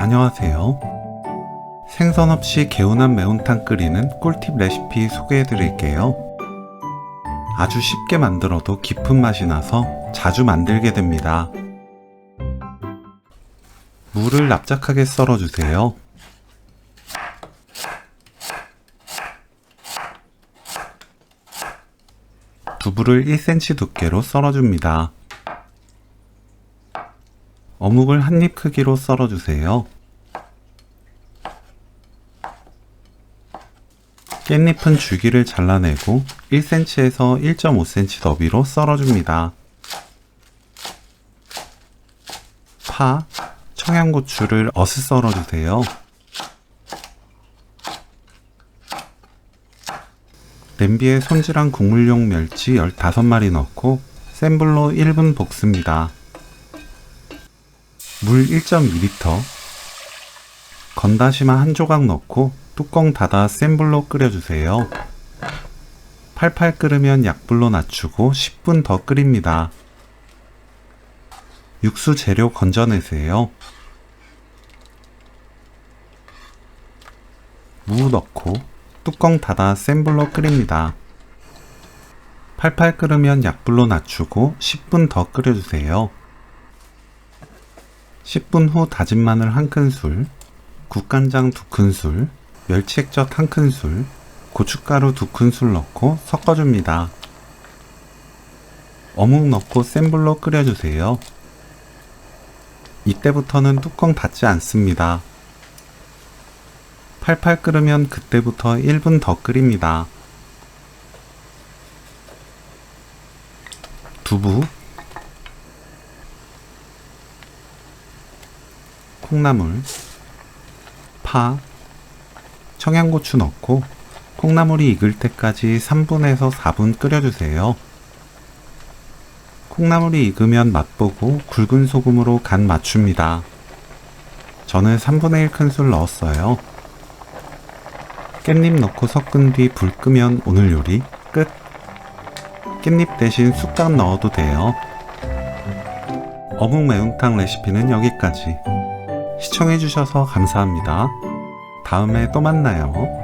안녕하세요. 생선 없이 개운한 매운탕 끓이는 꿀팁 레시피 소개해 드릴게요. 아주 쉽게 만들어도 깊은 맛이 나서 자주 만들게 됩니다. 무를 납작하게 썰어주세요. 두부를 1cm 두께로 썰어줍니다. 어묵을 한입 크기로 썰어주세요. 깻잎은 줄기를 잘라내고 1cm에서 1.5cm 너비로 썰어줍니다. 파, 청양고추를 어슷 썰어주세요. 냄비에 손질한 국물용 멸치 15마리 넣고 센 불로 1분 볶습니다. 물 1.2리터, 건다시마 한 조각 넣고 뚜껑 닫아 센 불로 끓여주세요. 팔팔 끓으면 약불로 낮추고 10분 더 끓입니다. 육수 재료 건져내세요. 무 넣고 뚜껑 닫아 센 불로 끓입니다. 팔팔 끓으면 약불로 낮추고 10분 더 끓여주세요. 10분 후 다진 마늘 1큰술, 국간장 2큰술, 멸치 액젓 1큰술, 고춧가루 2큰술 넣고 섞어줍니다. 어묵 넣고 센 불로 끓여주세요. 이때부터는 뚜껑 닫지 않습니다. 팔팔 끓으면 그때부터 1분 더 끓입니다. 두부, 콩나물, 파, 청양고추 넣고 콩나물이 익을 때까지 3분에서 4분 끓여주세요. 콩나물이 익으면 맛보고 굵은 소금으로 간 맞춥니다. 저는 3분의 1 큰술 넣었어요. 깻잎 넣고 섞은 뒤 불 끄면 오늘 요리 끝! 깻잎 대신 쑥갓 넣어도 돼요. 어묵 매운탕 레시피는 여기까지. 시청해주셔서 감사합니다. 다음에 또 만나요.